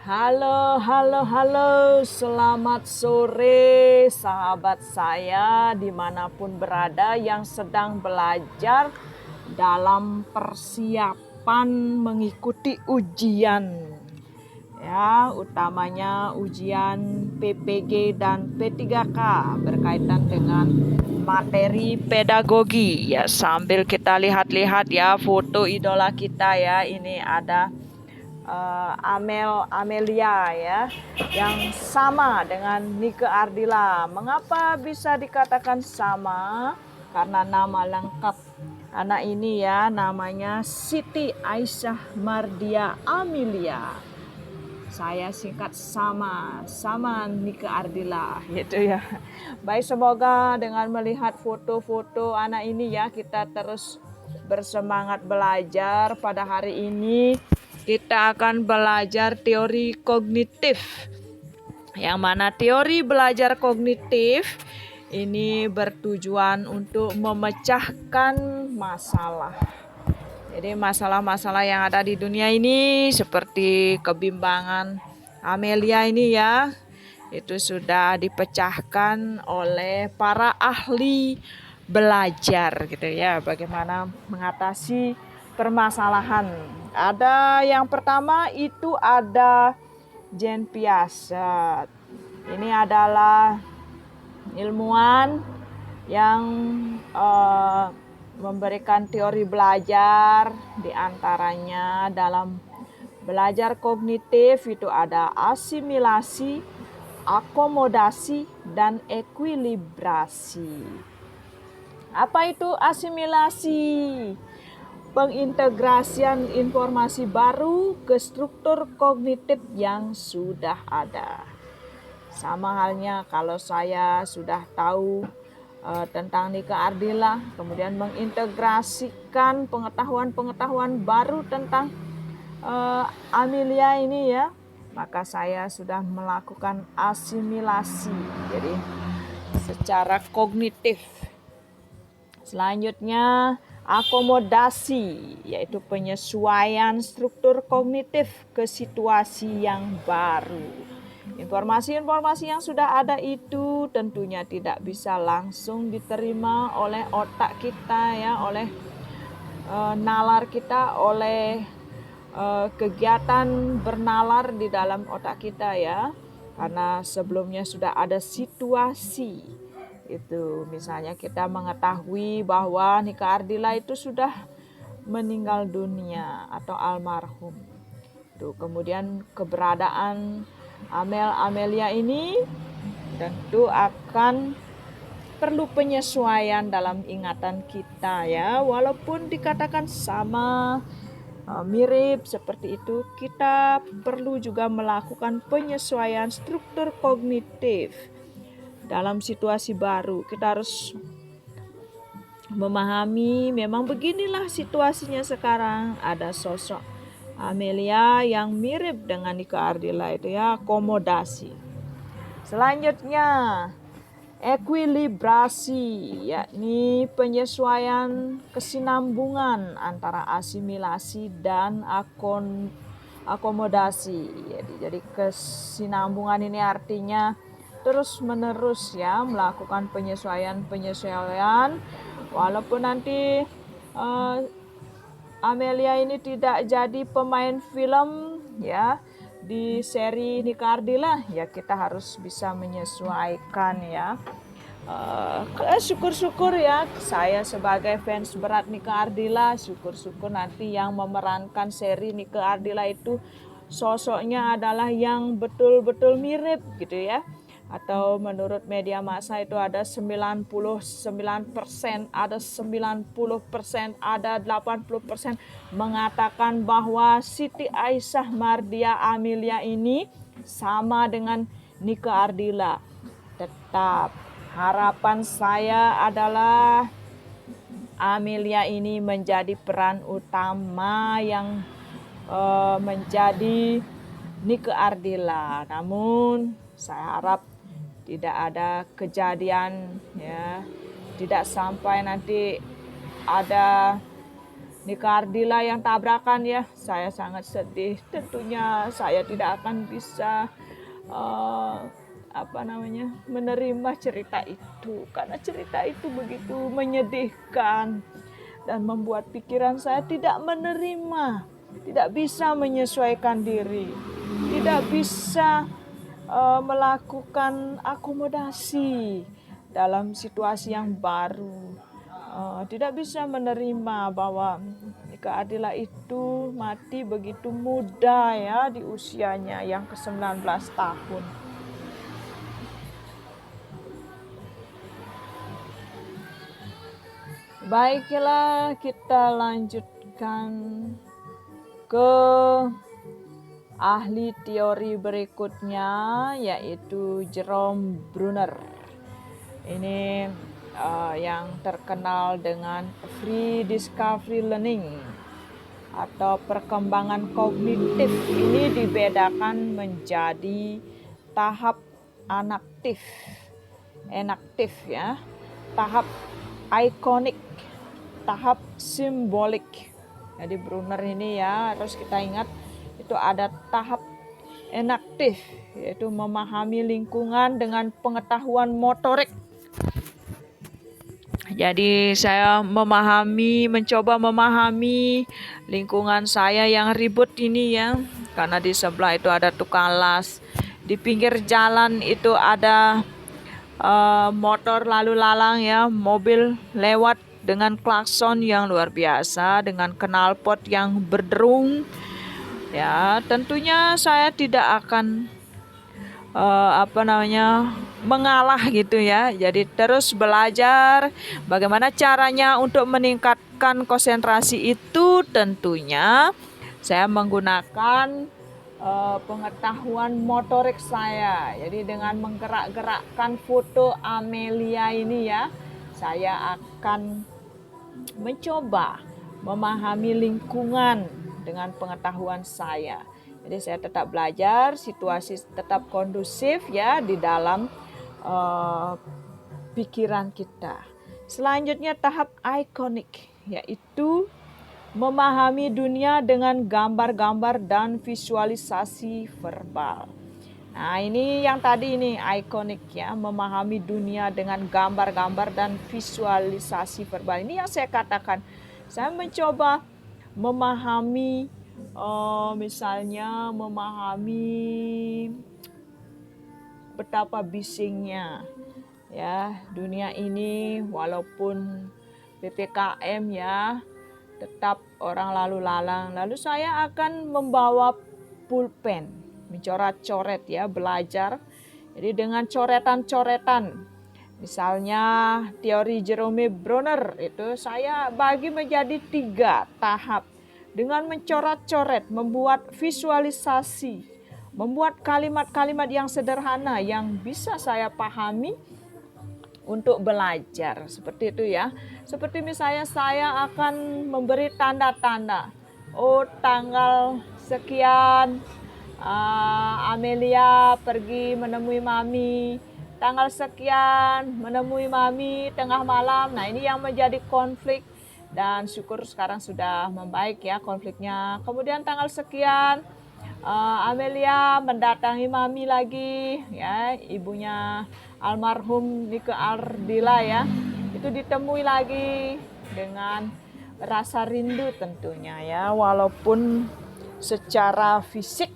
Halo, halo, halo. Selamat sore sahabat saya dimanapun berada yang sedang belajar dalam persiapan mengikuti ujian. Ya, utamanya ujian PPG dan P3K berkaitan dengan materi pedagogi. Ya, sambil kita lihat-lihat ya foto idola kita ya. Ini ada Amelia ya, yang sama dengan Nike Ardila. Mengapa bisa dikatakan sama? Karena nama lengkap anak ini ya namanya Siti Aisyah Mardia Amelia. Saya singkat sama Nike Ardila gitu ya. Baik, semoga dengan melihat foto-foto anak ini ya kita terus bersemangat belajar. Pada hari ini kita akan belajar teori kognitif. Yang mana teori belajar kognitif ini bertujuan untuk memecahkan masalah. Jadi masalah-masalah yang ada di dunia ini seperti kebimbangan Amelia ini ya, itu sudah dipecahkan oleh para ahli belajar gitu ya, bagaimana mengatasi permasalahan. Ada yang pertama itu ada Jean Piaget. Ini adalah ilmuwan yang memberikan teori belajar, diantaranya dalam belajar kognitif itu ada asimilasi, akomodasi, dan ekuilibrasi. Apa itu asimilasi? Pengintegrasian informasi baru ke struktur kognitif yang sudah ada. Sama halnya kalau saya sudah tahu tentang Nike Ardila, kemudian mengintegrasikan pengetahuan-pengetahuan baru tentang Amelia ini ya, maka saya sudah melakukan asimilasi, jadi secara kognitif. Selanjutnya akomodasi, yaitu penyesuaian struktur kognitif ke situasi yang baru. Informasi-informasi yang sudah ada itu tentunya tidak bisa langsung diterima oleh otak kita ya, oleh nalar kita, oleh kegiatan bernalar di dalam otak kita ya. Karena sebelumnya sudah ada situasi. Itu misalnya kita mengetahui bahwa Nike Ardila itu sudah meninggal dunia atau almarhum. Tuh, kemudian keberadaan Amelia ini tentu akan perlu penyesuaian dalam ingatan kita ya. Walaupun dikatakan sama, mirip seperti itu, kita perlu juga melakukan penyesuaian struktur kognitif dalam situasi baru. Kita harus memahami memang beginilah situasinya sekarang. Ada sosok Amelia yang mirip dengan Nike Ardila itu ya, akomodasi. Selanjutnya ekuilibrasi, yakni penyesuaian kesinambungan antara asimilasi dan akomodasi. Jadi kesinambungan ini artinya terus menerus ya melakukan penyesuaian walaupun nanti Amelia ini tidak jadi pemain film ya di seri Nike Ardila, ya kita harus bisa menyesuaikan ya. Syukur-syukur ya saya sebagai fans berat Nike Ardila, syukur-syukur nanti yang memerankan seri Nike Ardila itu sosoknya adalah yang betul-betul mirip gitu ya. Atau menurut media massa itu ada 99%, ada 90%, ada 80% mengatakan bahwa Siti Aisyah Mardia Amelia ini sama dengan Nike Ardila. Tetap harapan saya adalah Amelia ini menjadi peran utama yang menjadi Nike Ardila. Namun saya harap tidak ada kejadian ya, tidak sampai nanti ada Nika Ardila yang tabrakan ya, saya sangat sedih. Tentunya saya tidak akan bisa menerima cerita itu, karena cerita itu begitu menyedihkan dan membuat pikiran saya tidak menerima, tidak bisa menyesuaikan diri, tidak bisa melakukan akomodasi dalam situasi yang baru. Tidak bisa menerima bahwa Nika Ardila itu mati begitu muda ya, di usianya yang ke-19 tahun. Baiklah, kita lanjutkan ke ahli teori berikutnya, yaitu Jerome Bruner. Ini yang terkenal dengan free discovery learning atau perkembangan kognitif. Ini dibedakan menjadi tahap enaktif ya, tahap ikonik, tahap simbolik. Jadi Bruner ini ya, harus kita ingat itu ada tahap enaktif, yaitu memahami lingkungan dengan pengetahuan motorik. Jadi saya mencoba memahami lingkungan saya yang ribut ini ya, karena di sebelah itu ada tukang las, di pinggir jalan itu ada motor lalu lalang ya, mobil lewat dengan klakson yang luar biasa, dengan knalpot yang berderung ya. Tentunya saya tidak akan mengalah gitu ya. Jadi terus belajar bagaimana caranya untuk meningkatkan konsentrasi itu. Tentunya saya menggunakan pengetahuan motorik saya. Jadi dengan menggerak-gerakkan foto Amelia ini ya, saya akan mencoba memahami lingkungan dengan pengetahuan saya. Jadi saya tetap belajar, situasi tetap kondusif ya di dalam pikiran kita. Selanjutnya tahap ikonik, yaitu memahami dunia dengan gambar-gambar dan visualisasi verbal. Nah ini yang tadi ini ikonik ya, memahami dunia dengan gambar-gambar dan visualisasi verbal. Ini yang saya katakan, saya mencoba memahami misalnya memahami betapa bisingnya ya dunia ini, walaupun PPKM ya, tetap orang lalu lalang. Lalu saya akan membawa pulpen, mencoret-coret ya, belajar. Jadi dengan coretan-coretan, misalnya teori Jerome Bruner itu saya bagi menjadi 3 tahap. Dengan mencoret-coret, membuat visualisasi, membuat kalimat-kalimat yang sederhana yang bisa saya pahami untuk belajar. Seperti itu ya. Seperti misalnya saya akan memberi tanda-tanda. Oh, tanggal sekian Amelia pergi menemui mami. Tanggal sekian menemui mami tengah malam. Nah, ini yang menjadi konflik. Dan syukur sekarang sudah membaik ya konfliknya. Kemudian tanggal sekian Amelia mendatangi mami lagi ya, ibunya almarhum Nika Ardila ya. Itu ditemui lagi dengan rasa rindu tentunya ya, walaupun secara fisik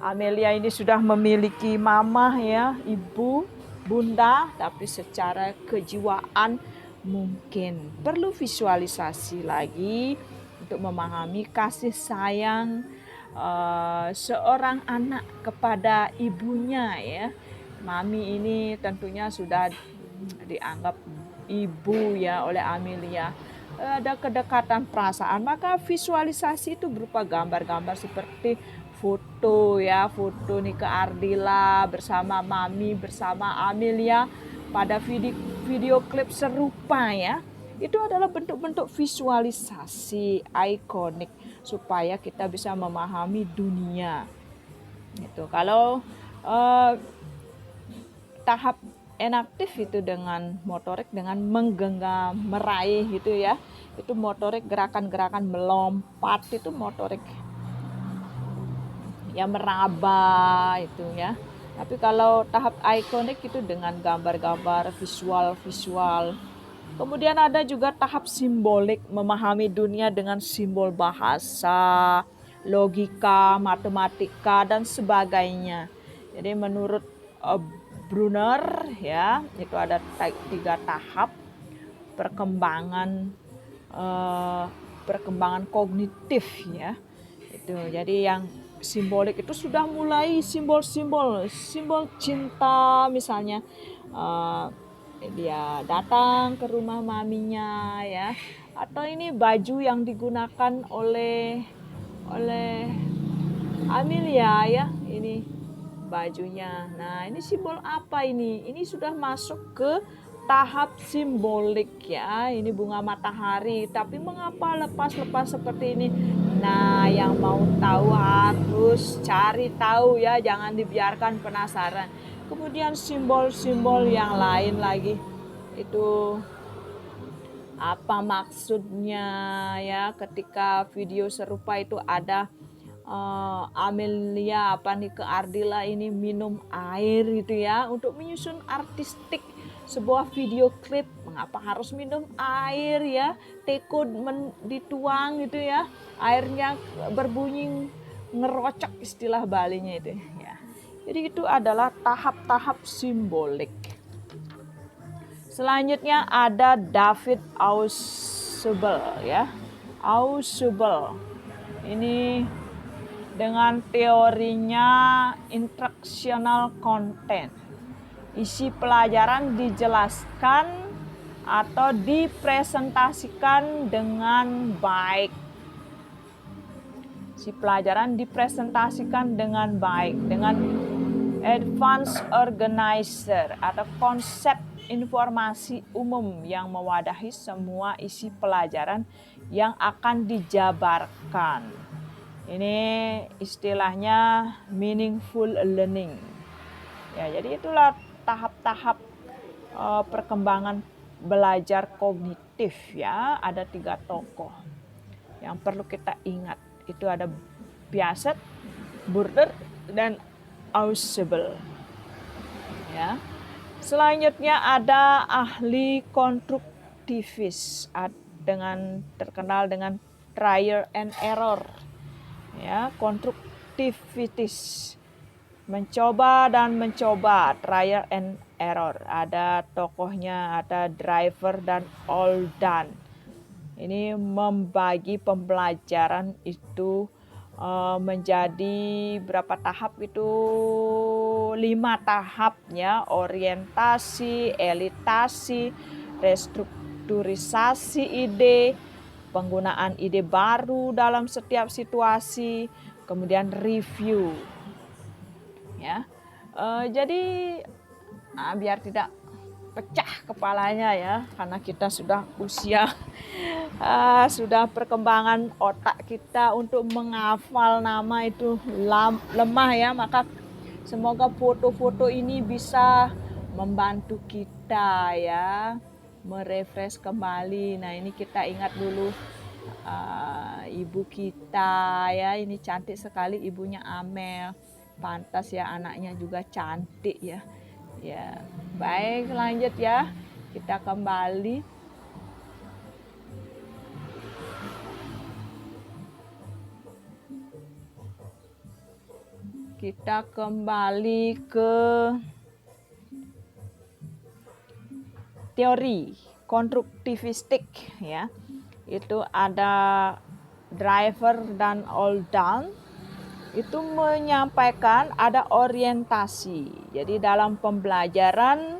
Amelia ini sudah memiliki mama ya, ibu, bunda, tapi secara kejiwaan mungkin perlu visualisasi lagi untuk memahami kasih sayang seorang anak kepada ibunya ya. Mami ini tentunya sudah dianggap ibu ya oleh Amelia. Ada kedekatan perasaan, maka visualisasi itu berupa gambar-gambar seperti foto ya, foto Nika Ardila bersama mami, bersama Amelia pada video klip serupa ya. Itu adalah bentuk-bentuk visualisasi ikonik supaya kita bisa memahami dunia. Itu kalau tahap enaktif itu dengan motorik, dengan menggenggam, meraih gitu ya. Itu motorik gerakan-gerakan melompat, itu motorik ya, meraba itu ya. Tapi kalau tahap ikonik itu dengan gambar-gambar, visual-visual. Kemudian ada juga tahap simbolik, memahami dunia dengan simbol bahasa, logika, matematika, dan sebagainya. Jadi menurut Brunner ya, itu ada 3 tahap perkembangan perkembangan kognitif ya. Itu jadi yang simbolik itu sudah mulai simbol-simbol, simbol cinta misalnya, dia datang ke rumah maminya ya, atau ini baju yang digunakan oleh Amelia ya, ini bajunya. Nah, ini simbol apa ini? Ini sudah masuk ke tahap simbolik ya. Ini bunga matahari, tapi mengapa lepas-lepas seperti ini? Nah, yang mau tahu harus cari tahu ya, jangan dibiarkan penasaran. Kemudian simbol-simbol yang lain lagi, itu apa maksudnya ya, ketika video serupa itu ada Amelia ke Ardila ini minum air gitu ya, untuk menyusun artistik sebuah video klip. Mengapa harus minum air ya, teko dituang gitu ya, airnya berbunyi ngerocok, istilah Balinya itu ya. Jadi itu adalah tahap-tahap simbolik. Selanjutnya ada David Ausubel ya. Ausubel ini dengan teorinya instructional content. Isi pelajaran dijelaskan atau dipresentasikan dengan baik. Isi pelajaran dipresentasikan dengan baik, dengan advanced organizer atau konsep informasi umum yang mewadahi semua isi pelajaran yang akan dijabarkan. Ini istilahnya meaningful learning. Ya, jadi itulah tahap-tahap perkembangan belajar kognitif ya. Ada 3 tokoh yang perlu kita ingat. Itu ada Piaget, Brunner, dan Ausubel. Ya. Selanjutnya ada ahli konstruktivis terkenal dengan trial and error. Ya, konstruktivitis, mencoba dan mencoba, trial and error. Ada tokohnya, ada Driver dan Oldan. Ini membagi pembelajaran itu menjadi berapa tahap itu? 5 tahap ya, orientasi, elitasi, restrukturisasi ide, penggunaan ide baru dalam setiap situasi, kemudian review. Ya, jadi biar tidak pecah kepalanya ya, karena kita sudah usia, sudah perkembangan otak kita untuk menghafal nama itu lemah ya, maka semoga foto-foto ini bisa membantu kita ya, merefresh kembali. Nah, ini kita ingat dulu ibu kita ya, ini cantik sekali ibunya Amel, pantas ya anaknya juga cantik ya. Ya, baik, lanjut ya, kita kembali. Kita kembali ke teori konstruktivistik ya. Itu ada Driver dan Oldan. Itu menyampaikan ada orientasi. Jadi dalam pembelajaran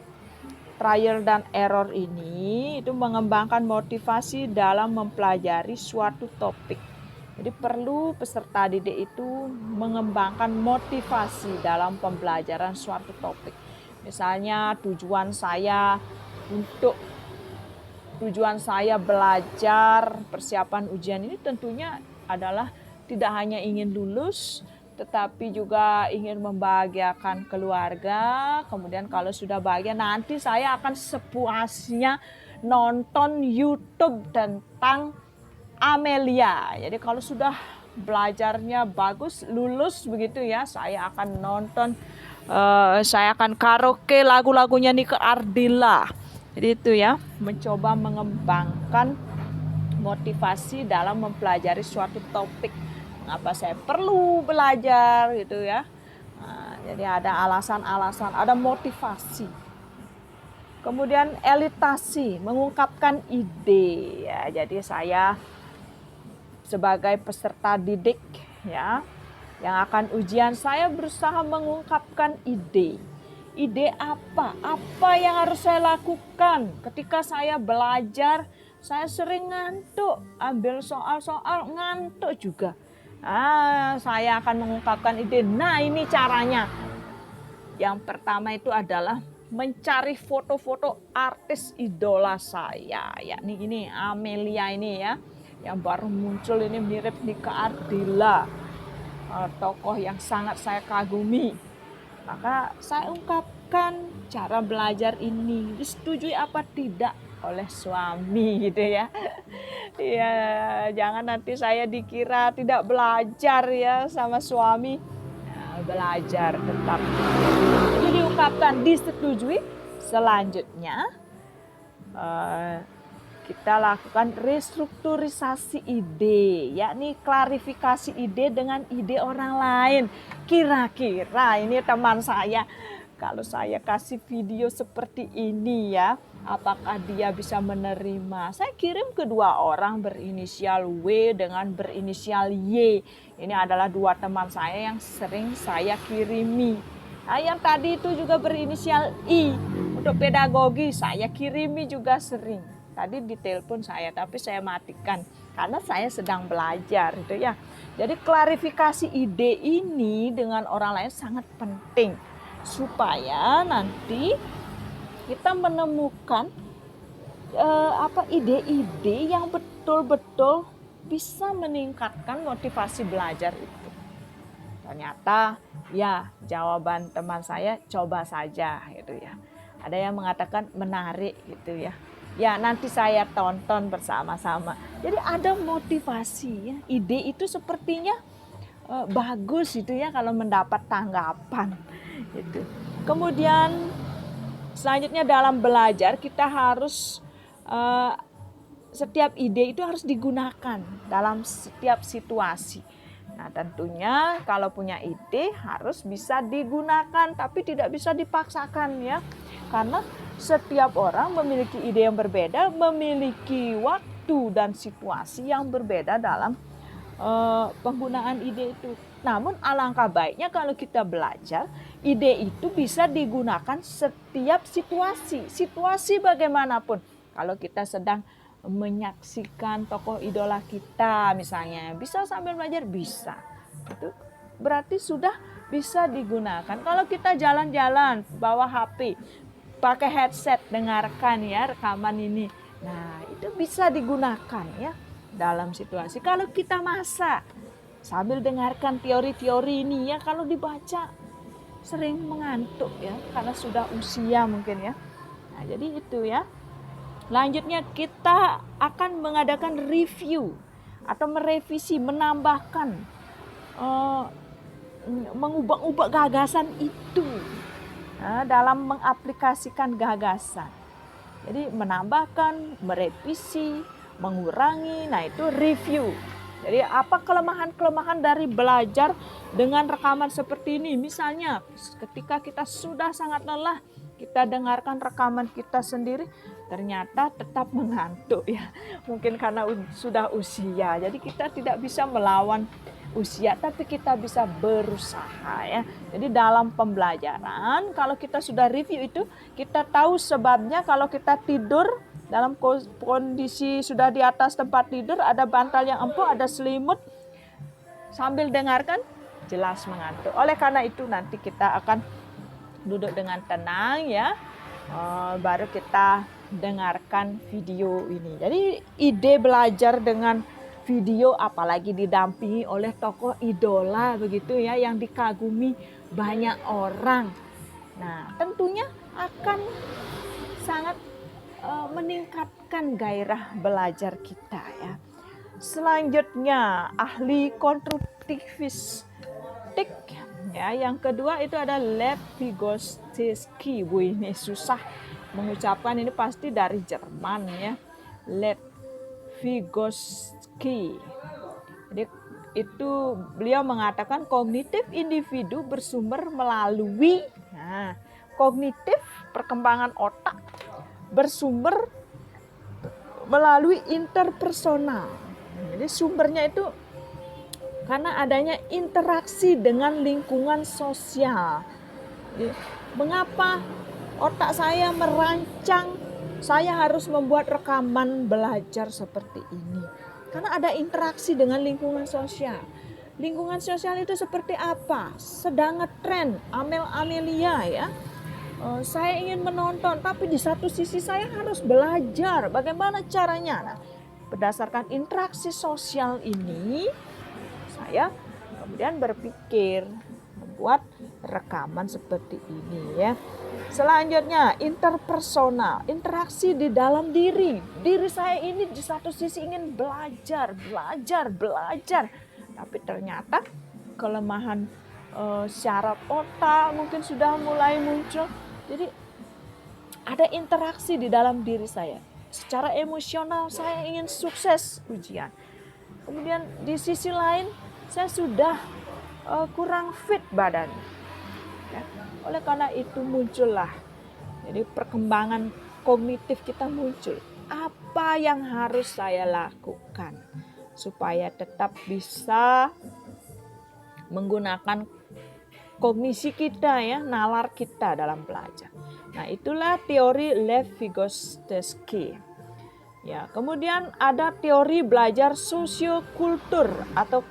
trial dan error ini itu mengembangkan motivasi dalam mempelajari suatu topik. Jadi perlu peserta didik itu mengembangkan motivasi dalam pembelajaran suatu topik. Misalnya tujuan saya belajar persiapan ujian ini tentunya adalah tidak hanya ingin lulus, tetapi juga ingin membahagiakan keluarga. Kemudian kalau sudah bahagia, nanti saya akan sepuasnya nonton YouTube tentang Amelia. Jadi kalau sudah belajarnya bagus, lulus begitu ya, saya akan nonton, saya akan karaoke lagu-lagunya Nike Ardila. Jadi itu ya, mencoba mengembangkan motivasi dalam mempelajari suatu topik. Mengapa saya perlu belajar gitu ya. Nah, jadi ada alasan-alasan, ada motivasi. Kemudian elitasi, mengungkapkan ide ya. Jadi saya sebagai peserta didik ya, yang akan ujian, saya berusaha mengungkapkan ide. Ide apa? Apa yang harus saya lakukan ketika saya belajar? Saya sering ngantuk, ambil soal-soal ngantuk juga. Saya akan mengungkapkan ide. Nah, ini caranya. Yang pertama itu adalah mencari foto-foto artis idola saya, yakni ini Amelia ini ya, yang baru muncul ini, mirip Nike Ardila, tokoh yang sangat saya kagumi. Maka saya ungkapkan cara belajar ini, disetujui apa tidak oleh suami gitu ya. Ya, jangan nanti saya dikira tidak belajar ya sama suami. Nah, belajar tetap. Jadi diungkapkan, disetujui. Selanjutnya kita lakukan restrukturisasi ide, yakni klarifikasi ide dengan ide orang lain. Kira-kira ini teman saya, kalau saya kasih video seperti ini ya, apakah dia bisa menerima? Saya kirim ke dua orang berinisial W dengan berinisial Y. Ini adalah dua teman saya yang sering saya kirimi. Nah, yang tadi itu juga berinisial I. Untuk pedagogi saya kirimi juga sering. Tadi ditelepon saya, tapi saya matikan karena saya sedang belajar gitu ya. Jadi klarifikasi ide ini dengan orang lain sangat penting supaya nanti kita menemukan ide-ide yang betul-betul bisa meningkatkan motivasi belajar itu. Ternyata ya jawaban teman saya coba saja gitu ya. Ada yang mengatakan menarik gitu ya. Ya nanti saya tonton bersama-sama. Jadi ada motivasi ya. Ide itu sepertinya bagus itu ya kalau mendapat tanggapan gitu. Kemudian selanjutnya dalam belajar kita harus setiap ide itu harus digunakan dalam setiap situasi. Nah tentunya kalau punya ide harus bisa digunakan tapi tidak bisa dipaksakan ya. Karena setiap orang memiliki ide yang berbeda, memiliki waktu dan situasi yang berbeda dalam penggunaan ide itu. Namun alangkah baiknya kalau kita belajar, ide itu bisa digunakan setiap situasi bagaimanapun. Kalau kita sedang menyaksikan tokoh idola kita misalnya, bisa sambil belajar, bisa. Itu berarti sudah bisa digunakan. Kalau kita jalan-jalan bawa HP, pakai headset, dengarkan ya rekaman ini. Nah, itu bisa digunakan ya dalam situasi. Kalau kita masak sambil dengarkan teori-teori ini ya, kalau dibaca sering mengantuk ya karena sudah usia mungkin ya. Nah, jadi itu ya. Lanjutnya kita akan mengadakan review atau merevisi, menambahkan, mengubah-ubah gagasan itu. Dalam mengaplikasikan gagasan. Jadi menambahkan, merevisi, mengurangi, nah itu review. Jadi apa kelemahan-kelemahan dari belajar dengan rekaman seperti ini? Misalnya ketika kita sudah sangat lelah, kita dengarkan rekaman kita sendiri, ternyata tetap mengantuk ya. Mungkin karena sudah usia, jadi kita tidak bisa melawan usia, tapi kita bisa berusaha ya. Jadi dalam pembelajaran kalau kita sudah review itu, kita tahu sebabnya. Kalau kita tidur dalam kondisi sudah di atas tempat tidur, ada bantal yang empuk, ada selimut, sambil dengarkan jelas mengantuk. Oleh karena itu nanti kita akan duduk dengan tenang ya, baru kita dengarkan video ini. Jadi ide belajar dengan video apalagi didampingi oleh tokoh idola begitu ya, yang dikagumi banyak orang. Nah tentunya akan sangat meningkatkan gairah belajar kita ya. Selanjutnya ahli konstruktivistik ya. Yang kedua itu ada Lev Vygotsky. Wih, ini susah mengucapkan, ini pasti dari Jerman ya. Lev Vygotsky. Jadi itu beliau mengatakan kognitif individu bersumber melalui kognitif perkembangan otak bersumber melalui interpersonal. Jadi sumbernya itu karena adanya interaksi dengan lingkungan sosial. Jadi, mengapa otak saya merancang saya harus membuat rekaman belajar seperti ini? Karena ada interaksi dengan lingkungan sosial. Lingkungan sosial itu seperti apa? Sedang ngetren Amel Amelia ya. Saya ingin menonton, tapi di satu sisi saya harus belajar. Bagaimana caranya? Nah, berdasarkan interaksi sosial ini, saya kemudian berpikir membuat rekaman seperti ini ya. Selanjutnya interpersonal, interaksi di dalam diri. Diri saya ini di satu sisi ingin belajar. Tapi ternyata kelemahan syaraf otak mungkin sudah mulai muncul. Jadi ada interaksi di dalam diri saya. Secara emosional saya ingin sukses ujian. Kemudian di sisi lain saya sudah kurang fit badan. Ya. Oleh karena itu muncullah, jadi perkembangan kognitif kita muncul. Apa yang harus saya lakukan supaya tetap bisa menggunakan kognisi kita ya, nalar kita dalam belajar. Nah, itulah teori Lev Vygotsky. Ya, kemudian ada teori belajar sosiokultur atau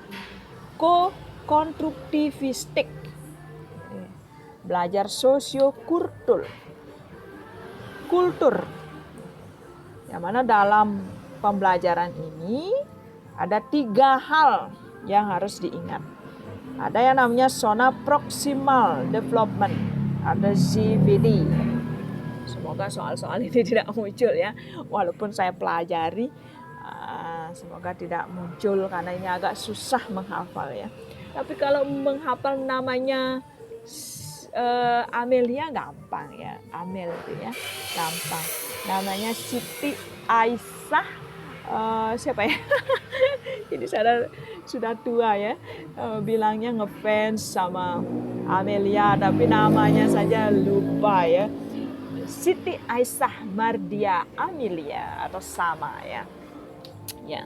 konstruktivistik. Belajar sosiokultur. Yang mana dalam pembelajaran ini ada 3 hal yang harus diingat. Ada yang namanya zona proximal development, ada ZVD. Semoga soal-soal ini tidak muncul ya, walaupun saya pelajari, semoga tidak muncul karena ini agak susah menghafal ya. Tapi kalau menghafal namanya Amelia gampang ya, Amel itu ya gampang. Namanya Siti Aisyah, siapa ya? Ini saya sudah tua ya, bilangnya ngefans sama Amelia tapi namanya saja lupa ya. Siti Aisyah Mardia Amelia atau sama ya. Ya.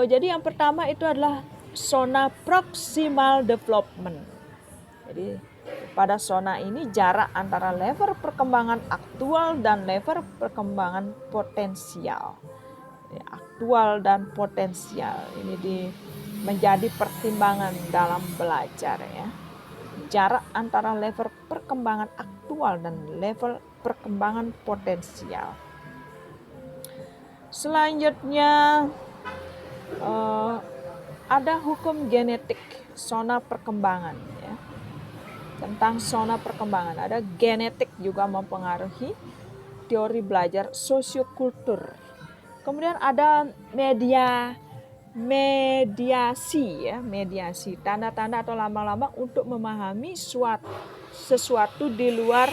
Jadi yang pertama itu adalah zona proximal development. Jadi pada zona ini jarak antara level perkembangan aktual dan level perkembangan potensial. Aktual dan potensial ini menjadi pertimbangan dalam belajar ya. Jarak antara level perkembangan aktual dan level perkembangan potensial. Selanjutnya ada hukum genetik zona perkembangan ya. Tentang zona perkembangan ada genetik juga mempengaruhi teori belajar sosiokultur. Kemudian ada mediasi ya, mediasi tanda-tanda atau lambang-lambang untuk memahami sesuatu di luar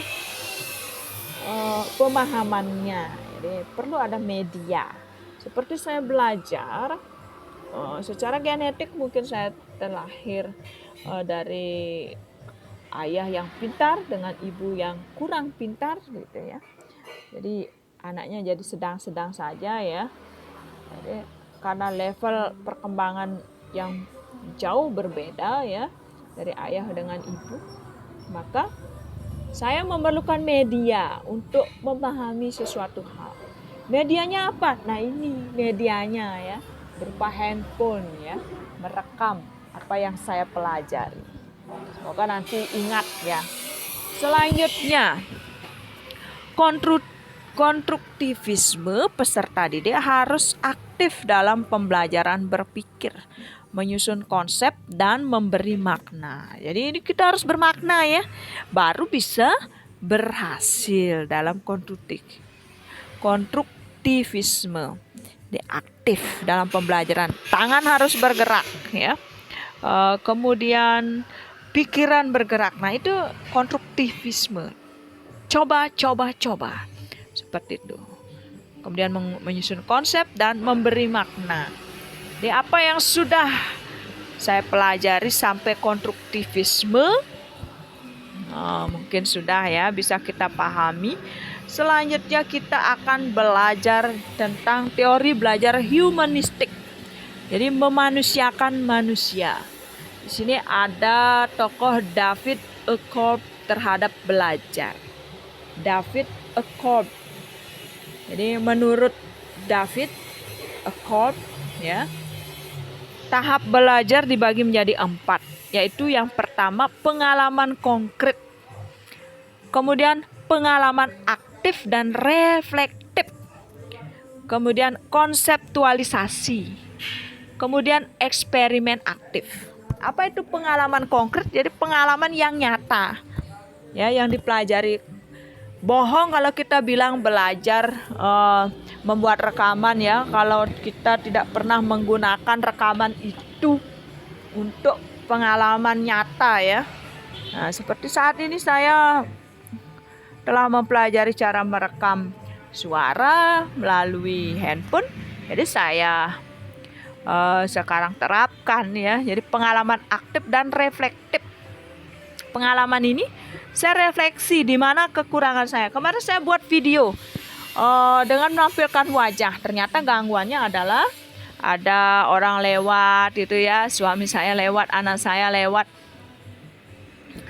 pemahamannya. Jadi perlu ada media. Seperti saya belajar secara genetik, mungkin saya terlahir dari ayah yang pintar dengan ibu yang kurang pintar gitu ya. Jadi anaknya jadi sedang-sedang saja ya. Jadi karena level perkembangan yang jauh berbeda ya dari ayah dengan ibu, maka saya memerlukan media untuk memahami sesuatu hal. Medianya apa? Nah ini medianya ya, berupa handphone ya, merekam apa yang saya pelajari. Semoga nanti ingat ya. Selanjutnya, konstruktivisme peserta didik harus aktif dalam pembelajaran berpikir, menyusun konsep dan memberi makna. Jadi ini kita harus bermakna ya, baru bisa berhasil dalam konstruktivisme. Jadi aktif dalam pembelajaran. Tangan harus bergerak ya. Kemudian pikiran bergerak. Nah, itu konstruktivisme. Coba. Seperti itu. Kemudian menyusun konsep dan memberi makna. Jadi apa yang sudah saya pelajari sampai konstruktivisme, mungkin sudah ya bisa kita pahami. Selanjutnya kita akan belajar tentang teori belajar humanistik. Jadi memanusiakan manusia. Di sini ada tokoh David Ecorb terhadap belajar. David Ecorb. Jadi menurut David Ecorb ya, tahap belajar dibagi menjadi 4, yaitu yang pertama pengalaman konkret, kemudian pengalaman aktif dan reflektif, kemudian konseptualisasi, kemudian eksperimen aktif. Apa itu pengalaman konkret? Jadi pengalaman yang nyata ya, yang dipelajari. Bohong kalau kita bilang belajar membuat rekaman ya, kalau kita tidak pernah menggunakan rekaman itu untuk pengalaman nyata ya. Nah, seperti saat ini saya telah mempelajari cara merekam suara melalui handphone. Jadi saya sekarang terapkan ya. Jadi pengalaman aktif dan reflektif. Pengalaman ini saya refleksi di mana kekurangan saya. Kemarin saya buat video dengan menampilkan wajah. Ternyata gangguannya adalah ada orang lewat itu ya, suami saya lewat, anak saya lewat.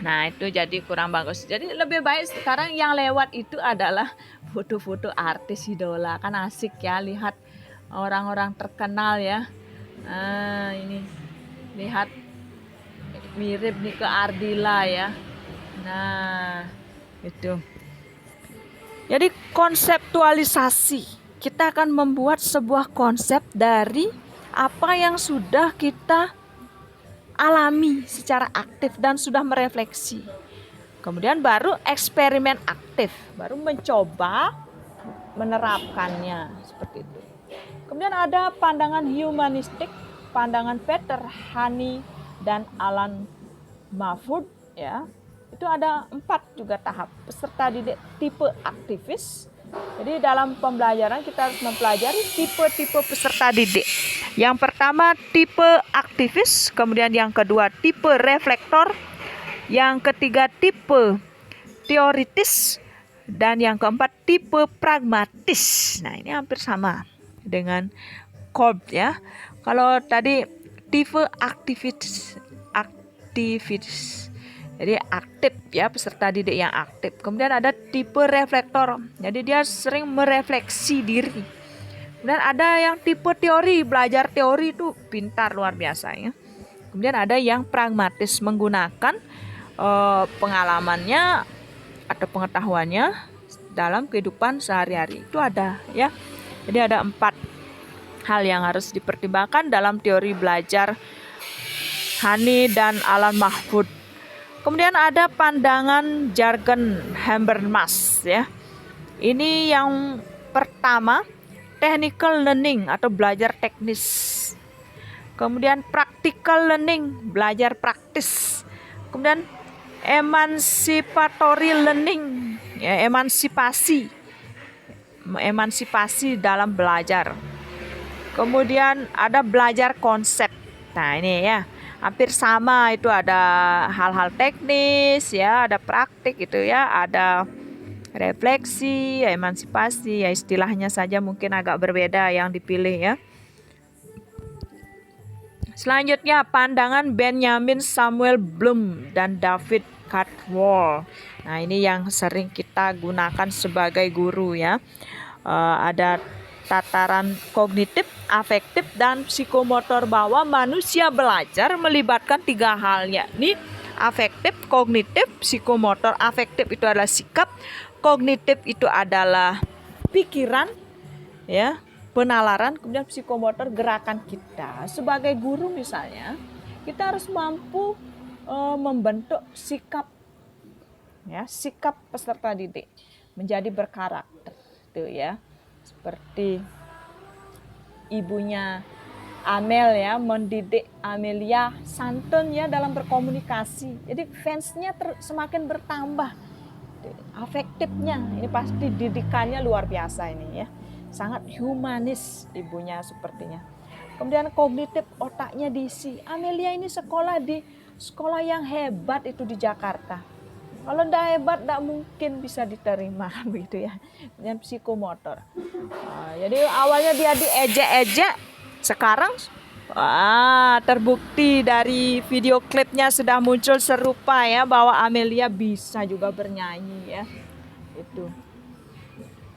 Nah, itu jadi kurang bagus. Jadi lebih baik sekarang yang lewat itu adalah foto-foto artis idola. Kan asik ya lihat orang-orang terkenal ya. Nah, ini lihat mirip nih ke Ardila ya. Nah, itu. Jadi konseptualisasi. Kita akan membuat sebuah konsep dari apa yang sudah kita alami secara aktif dan sudah merefleksi. Kemudian baru eksperimen aktif, baru mencoba menerapkannya seperti itu. Kemudian ada pandangan humanistik, pandangan Peter Hani dan Alan Mahfoud ya. Itu ada 4 juga tahap. Peserta didik tipe aktivis. Jadi dalam pembelajaran kita harus mempelajari tipe-tipe peserta didik. Yang pertama tipe aktivis, kemudian yang kedua tipe reflektor, yang ketiga tipe teoritis, dan yang keempat tipe pragmatis. Nah, ini hampir sama dengan Kolb ya. Kalau tadi tipe aktivis. Jadi aktif ya, peserta didik yang aktif. Kemudian ada tipe reflektor. Jadi dia sering merefleksi diri. Kemudian ada yang tipe teori, belajar teori itu pintar luar biasa ya. Kemudian ada yang pragmatis, menggunakan pengalamannya atau pengetahuannya dalam kehidupan sehari-hari. Itu ada ya. Jadi ada 4 hal yang harus dipertimbangkan dalam teori belajar Hani dan Alan Mahfoud. Kemudian ada pandangan jargon Habermas ya. Ini yang pertama, technical learning atau belajar teknis. Kemudian practical learning, belajar praktis. Kemudian emancipatory learning, ya, emansipasi dalam belajar. Kemudian ada belajar konsep. Nah, ini ya. Hampir sama, itu ada hal-hal teknis ya, ada praktik itu ya, ada refleksi, ya, emansipasi, ya istilahnya saja mungkin agak berbeda yang dipilih ya. Selanjutnya pandangan Benjamin Samuel Bloom dan David Caldwell. Nah, ini yang sering kita gunakan sebagai guru ya. Ada tataran kognitif, afektif, dan psikomotor, bahwa manusia belajar melibatkan 3 hal, yakni afektif, kognitif, psikomotor. Afektif itu adalah sikap, kognitif itu adalah pikiran, ya, penalaran, kemudian psikomotor gerakan kita. Sebagai guru misalnya, kita harus mampu membentuk sikap, ya, sikap peserta didik menjadi berkarakter, itu ya. Seperti ibunya Amel ya, mendidik Amelia santun ya dalam berkomunikasi. Jadi fansnya semakin bertambah, afektifnya. Ini pasti didikannya luar biasa ini ya. Sangat humanis ibunya sepertinya. Kemudian kognitif, otaknya diisi. Amelia ini sekolah di sekolah yang hebat itu di Jakarta. Kalau tidak hebat, tidak mungkin bisa diterima begitu ya. Dengan psikomotor. Jadi awalnya dia diejek-ejek, sekarang terbukti dari video klipnya sudah muncul serupa ya, bahwa Amelia bisa juga bernyanyi ya. Itu.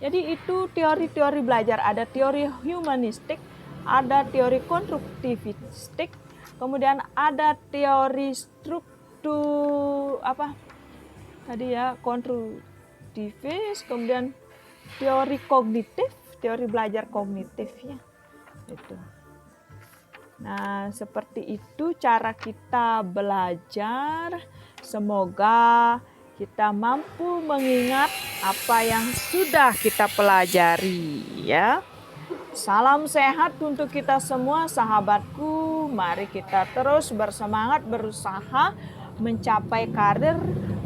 Jadi itu teori-teori belajar, ada teori humanistik, ada teori konstruktivistik, kemudian ada teori struktur tadi ya, konstruktivis, kemudian teori kognitif, teori belajar kognitif ya. Itu. Nah, seperti itu cara kita belajar. Semoga kita mampu mengingat apa yang sudah kita pelajari ya. Salam sehat untuk kita semua sahabatku. Mari kita terus bersemangat berusaha mencapai karir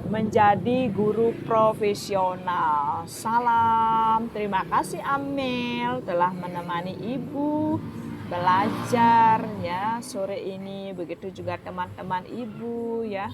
menjadi guru profesional. Salam, terima kasih Amel telah menemani Ibu belajar ya sore ini. Begitu juga teman-teman Ibu ya.